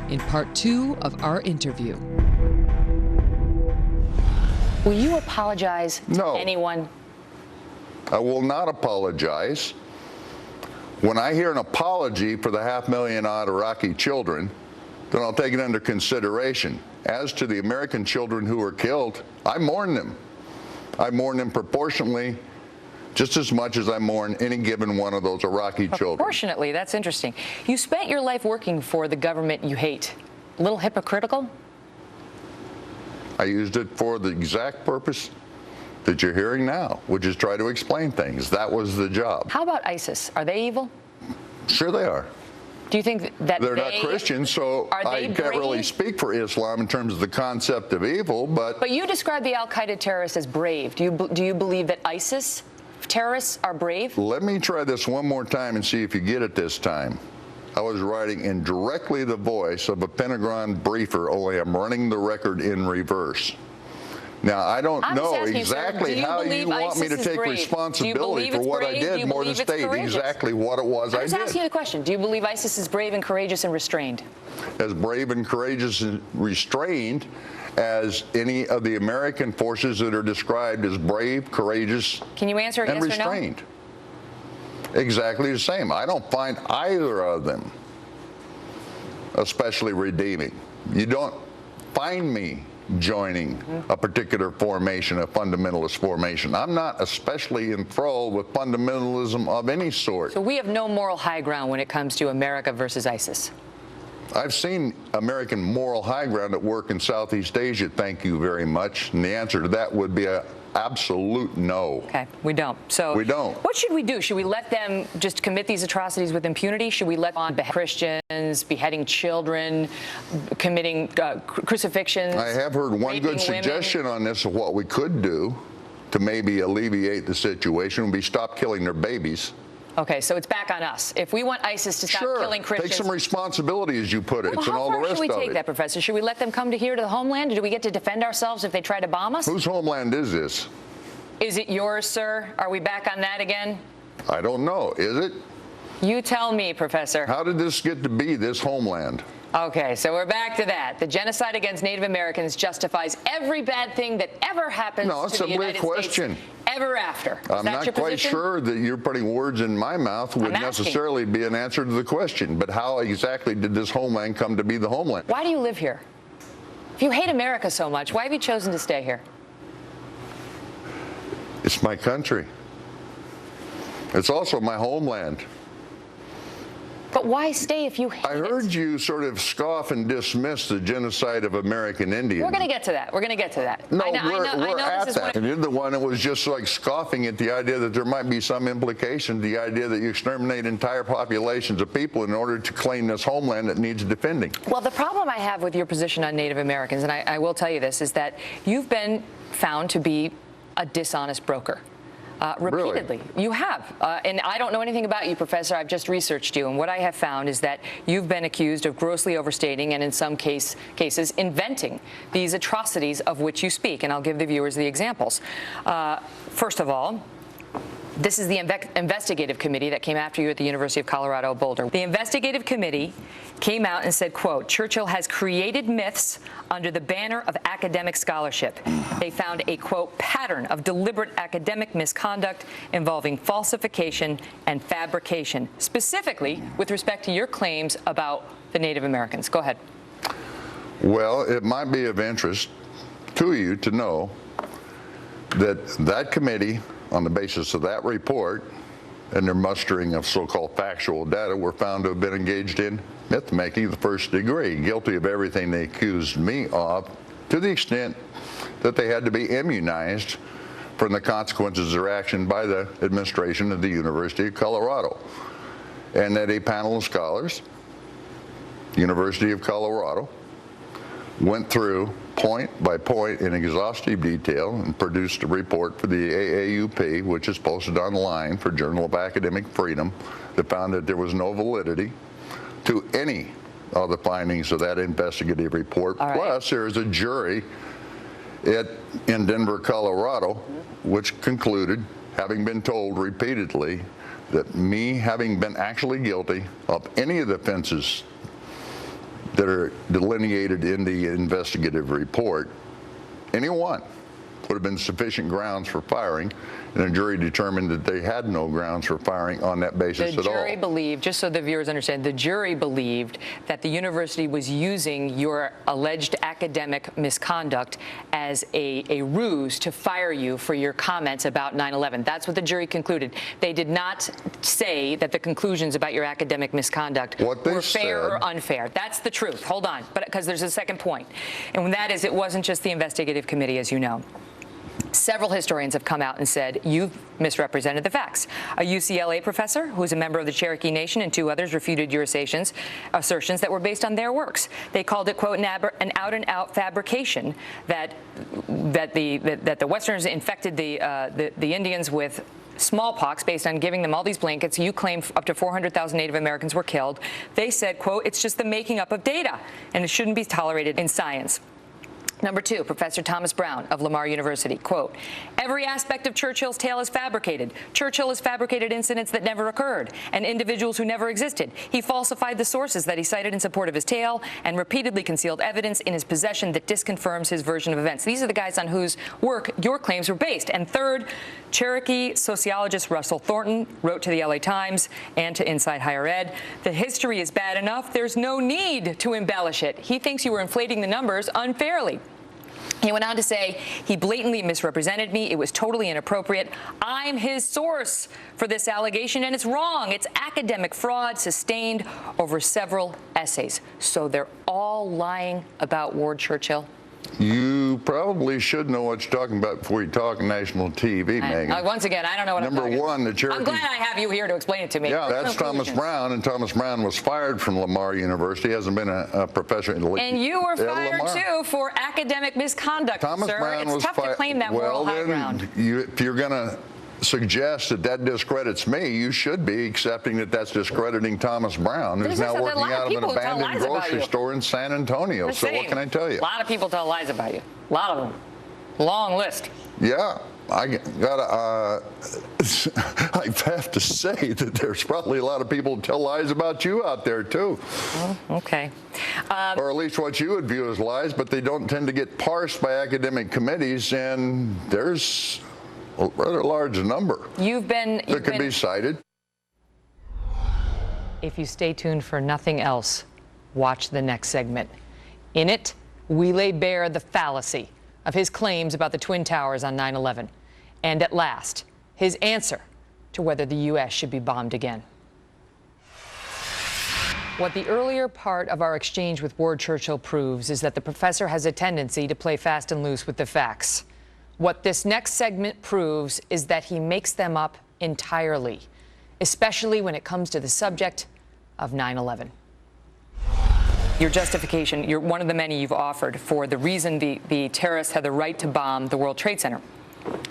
in part 2 of our interview. Will you apologize to anyone? I will not apologize. When I hear an apology for the 500,000 odd Iraqi children, then I'll take it under consideration. As to the American children who were killed, I mourn them. I mourn them proportionally, just as much as I mourn any given one of those Iraqi children. Proportionately, that's interesting. You spent your life working for the government you hate. A little hypocritical? I used it for the exact purpose that you're hearing now, which is try to explain things. That was the job. How about ISIS? Are they evil? Sure they are. Do you think that they're not Christians, so I can't really speak for Islam in terms of the concept of evil, but... But you describe the al-Qaeda terrorists as brave. Do you believe that ISIS terrorists are brave? Let me try this one more time and see if you get it this time. I was writing in directly the voice of a Pentagon briefer, only I'm running the record in reverse. Now, I don't know exactly how you want me to take responsibility for what I did, more than state exactly what it was I did. I'm just asking you the question. Do you believe ISIS is brave and courageous and restrained? As brave and courageous and restrained as any of the American forces that are described as brave, courageous, Can you answer and yes restrained. Or no? Exactly the same. I don't find either of them especially redeeming. You don't find me joining a particular formation, a fundamentalist formation. I'm not especially enthralled with fundamentalism of any sort. So we have no moral high ground when it comes to America versus ISIS. I've seen American moral high ground at work in Southeast Asia, thank you very much. And the answer to that would be a absolute no. Okay, we don't. So we don't. What should we do? Should we let them just commit these atrocities with impunity? Should we let them behead Christians, beheading children, committing crucifixions? I have heard one good suggestion on this of what we could do to maybe alleviate the situation would be stop killing their babies. Okay, so it's back on us. If we want ISIS to stop killing Christians... Take some responsibility, as you put it, well, and all the rest of it. How far should we take that, Professor? Should we let them come here to the homeland? Or do we get to defend ourselves if they try to bomb us? Whose homeland is this? Is it yours, sir? Are we back on that again? I don't know. Is it? You tell me, Professor. How did this get to be this homeland? Okay, so we're back to that. The genocide against Native Americans justifies every bad thing that ever happens to the United States ever after. I'm not quite sure that you're putting words in my mouth would necessarily be an answer to the question. But how exactly did this homeland come to be the homeland? Why do you live here? If you hate America so much, why have you chosen to stay here? It's my country. It's also my homeland. But why stay if you hate it? I heard you sort of scoff and dismiss the genocide of American Indians. We're going to get to that. We're going to get to that. No, we're at that. And you're the one that was just like scoffing at the idea that there might be some implication, the idea that you exterminate entire populations of people in order to claim this homeland that needs defending. Well, the problem I have with your position on Native Americans, and I will tell you this, is that you've been found to be a dishonest broker. Repeatedly. Really? You have. And I don't know anything about you, Professor. I've just researched you. And what I have found is that you've been accused of grossly overstating and in some cases inventing these atrocities of which you speak. And I'll give the viewers the examples. First of all, this is the investigative committee that came after you at the University of Colorado Boulder. The investigative committee came out and said, quote, Churchill has created myths under the banner of academic scholarship. They found a, quote, pattern of deliberate academic misconduct involving falsification and fabrication, specifically with respect to your claims about the Native Americans. Go ahead. Well, it might be of interest to you to know that that committee, on the basis of that report and their mustering of so-called factual data, were found to have been engaged in myth-making of the first degree, guilty of everything they accused me of, to the extent that they had to be immunized from the consequences of their action by the administration of the University of Colorado. And that a panel of scholars, University of Colorado, went through point by point in exhaustive detail and produced a report for the AAUP, which is posted online for Journal of Academic Freedom, that found that there was no validity to any of the findings of that investigative report. All right. Plus, there is a jury in Denver, Colorado, which concluded, having been told repeatedly that me having been actually guilty of any of the offenses that are delineated in the investigative report, any one would have been sufficient grounds for firing, and a jury determined that they had no grounds for firing on that basis at all. The jury believed, just so the viewers understand, the jury believed that the university was using your alleged academic misconduct as a ruse to fire you for your comments about 9/11. That's what the jury concluded. They did not say that the conclusions about your academic misconduct were fair or unfair. That's the truth. Hold on, but because there's a second point, and that is it wasn't just the investigative committee, as you know. Several historians have come out and said you've misrepresented the facts. A UCLA professor who is a member of the Cherokee Nation and 2 others refuted your assertions that were based on their works. They called it, quote, an out-and-out fabrication that the Westerners infected the Indians with smallpox based on giving them all these blankets. You claim up to 400,000 Native Americans were killed. They said, quote, it's just the making up of data, and it shouldn't be tolerated in science. Number 2, Professor Thomas Brown of Lamar University, quote, every aspect of Churchill's tale is fabricated. Churchill has fabricated incidents that never occurred and individuals who never existed. He falsified the sources that he cited in support of his tale and repeatedly concealed evidence in his possession that disconfirms his version of events. These are the guys on whose work your claims were based. And third, Cherokee sociologist Russell Thornton wrote to the LA Times and to Inside Higher Ed, the history is bad enough. There's no need to embellish it. He thinks you were inflating the numbers unfairly. He went on to say, he blatantly misrepresented me. It was totally inappropriate. I'm his source for this allegation, and it's wrong. It's academic fraud sustained over several essays. So they're all lying about Ward Churchill? You probably should know what you're talking about before you talk on national TV, Megyn. Once again, I don't know what I'm talking about. Number one, the Cherokee... I'm glad I have you here to explain it to me. Yeah, that's Thomas Brown, and Thomas Brown was fired from Lamar University. He hasn't been a professor in the league. And you were fired, too, for academic misconduct, Thomas sir. Brown it's was tough to claim that moral high ground. If you're going to suggest that that discredits me, you should be accepting that that's discrediting Thomas Brown, who's now working out of an abandoned grocery store in San Antonio. So what can I tell you? A lot of people tell lies about you. A lot of them. Long list. Yeah. I have to say that there's probably a lot of people who tell lies about you out there, too. Well, okay. Or at least what you would view as lies, but they don't tend to get parsed by academic committees, and there's a rather large number that could be cited. If you stay tuned for nothing else, watch the next segment. In it, we lay bare the fallacy of his claims about the Twin Towers on 9/11, and at last, his answer to whether the U.S. should be bombed again. What the earlier part of our exchange with Ward Churchill proves is that the professor has a tendency to play fast and loose with the facts. What this next segment proves is that he makes them up entirely, especially when it comes to the subject of 9/11. Your justification, you're one of the many you've offered for the reason the terrorists had the right to bomb the World Trade Center.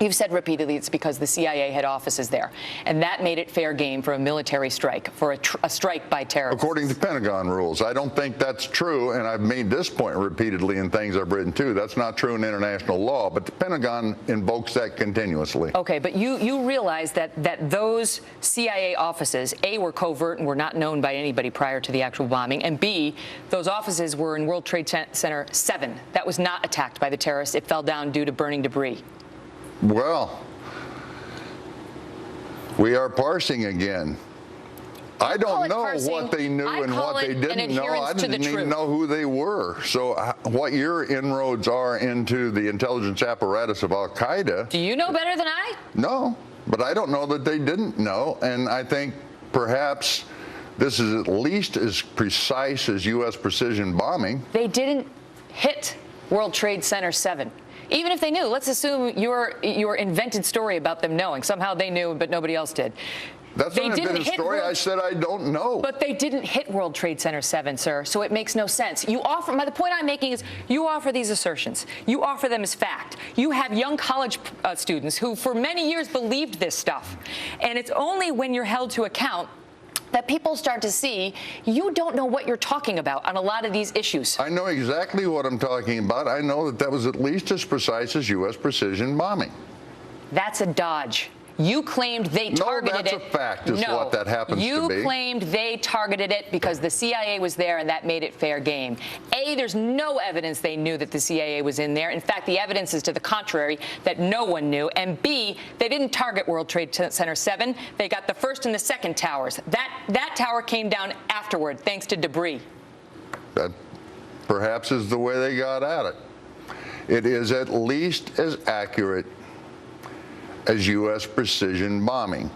You've said repeatedly it's because the CIA had offices there, and that made it fair game for a military strike, for a strike by terrorists. According to Pentagon rules. I don't think that's true, and I've made this point repeatedly in things I've written, too. That's not true in international law, but the Pentagon invokes that continuously. Okay, but you realize that those CIA offices, A, were covert and were not known by anybody prior to the actual bombing, and B, those offices were in World Trade Center 7. That was not attacked by the terrorists. It fell down due to burning debris. Well, we are parsing again. I don't know what they knew and what they didn't know. I didn't even know who they were. So what your inroads are into the intelligence apparatus of Al-Qaeda... Do you know better than I? No, but I don't know that they didn't know. And I think perhaps this is at least as precise as U.S. precision bombing. They didn't hit World Trade Center 7. Even if they knew, let's assume your invented story about them knowing. Somehow they knew, but nobody else did. That's not an invented story. I said I don't know. But they didn't hit World Trade Center 7, sir, so it makes no sense. The point I'm making is you offer these assertions. You offer them as fact. You have young college students who for many years believed this stuff. And it's only when you're held to account that people start to see you don't know what you're talking about on a lot of these issues. I know exactly what I'm talking about. I know that was at least as precise as U.S. precision bombing. That's a dodge. You claimed they targeted it. No, that's a fact, is what that happens to be. You claimed they targeted it because the CIA was there and that made it fair game. A, there's no evidence they knew that the CIA was in there. In fact, the evidence is to the contrary, that no one knew. And B, they didn't target World Trade Center 7. They got the first and the second towers. That tower came down afterward, thanks to debris. That perhaps is the way they got at it. It is at least as accurate as U.S. precision bombing,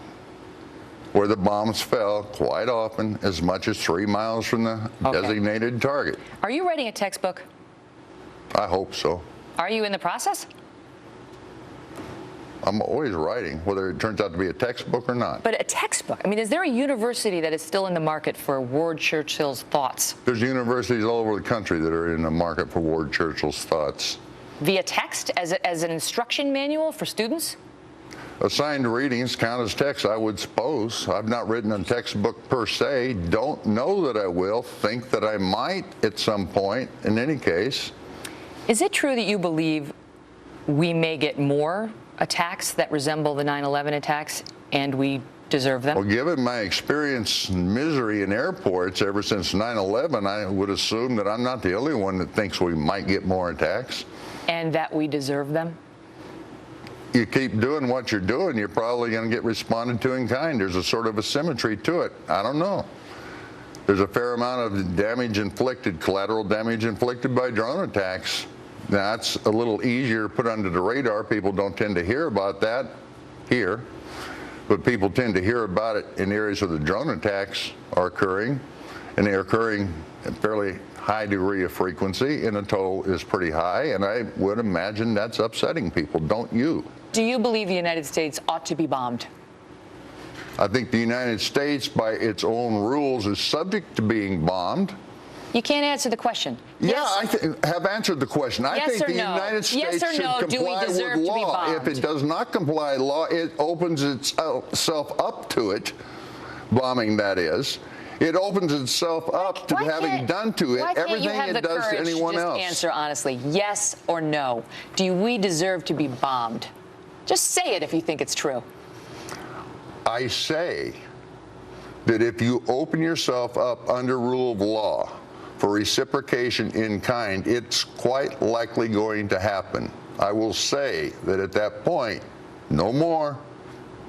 where the bombs fell quite often as much as 3 miles from the designated target. Are you writing a textbook? I hope so. Are you in the process? I'm always writing, whether it turns out to be a textbook or not. But a textbook? I mean, is there a university that is still in the market for Ward Churchill's thoughts? There's universities all over the country that are in the market for Ward Churchill's thoughts. Via text, as an instruction manual for students? Assigned readings count as text, I would suppose. I've not written a textbook per se. Don't know that I will. Think that I might at some point, in any case. Is it true that you believe we may get more attacks that resemble the 9/11 attacks, and we deserve them? Well, given my experience and misery in airports ever since 9/11, I would assume that I'm not the only one that thinks we might get more attacks. And that we deserve them? You keep doing what you're doing, you're probably going to get responded to in kind. There's a sort of a symmetry to it. I don't know. There's a fair amount of damage inflicted, collateral damage inflicted by drone attacks. That's a little easier to put under the radar. People don't tend to hear about that here, but people tend to hear about it in areas where the drone attacks are occurring, and they're occurring at a fairly high degree of frequency, and the toll is pretty high, and I would imagine that's upsetting people, don't you? Do you believe the United States ought to be bombed? I think the United States, by its own rules, is subject to being bombed. You can't answer the question. Yeah, Yes. I have answered the question. I think the United States should comply with law. If it does not comply with law, it opens itself up to it, bombing that is. It opens itself up to having done to it everything it does to anyone else. Just answer honestly, yes or no. Do we deserve to be bombed? Just say it if you think it's true. I say that if you open yourself up under rule of law for reciprocation in kind, it's quite likely going to happen. I will say that at that point, no more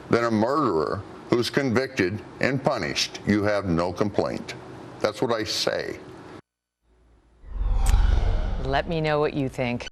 than a murderer who's convicted and punished, you have no complaint. That's what I say. Let me know what you think.